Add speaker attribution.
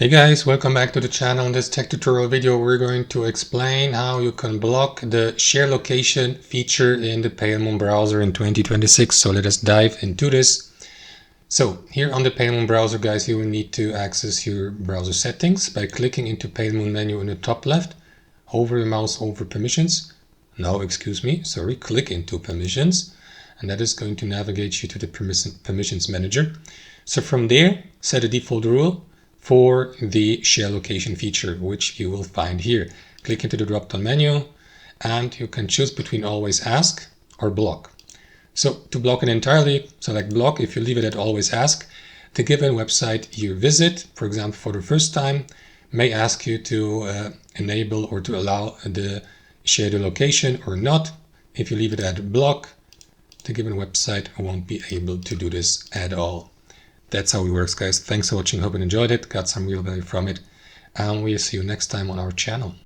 Speaker 1: Hey guys, welcome back to the channel. In this tech tutorial video, we're going to explain how you can block the share location feature in the Palemoon browser in 2026. So let us dive into this. So here on the Palemoon browser, guys, you will need to access your browser settings by clicking into Palemoon menu in the top left, hover your mouse over permissions. Click into permissions, and that is going to navigate you to the permissions manager. So from there, set a default rule for the share location feature, which you will find here. Click into the drop-down menu and you can choose between always ask or block. So to block it entirely, select block. If you leave it at always ask, the given website you visit, for example, for the first time, may ask you to enable or to allow the share the location or not. If you leave it at block, the given website won't be able to do this at all. That's how it works, guys. Thanks for watching. Hope you enjoyed it, got some real value from it, and we'll see you next time on our channel.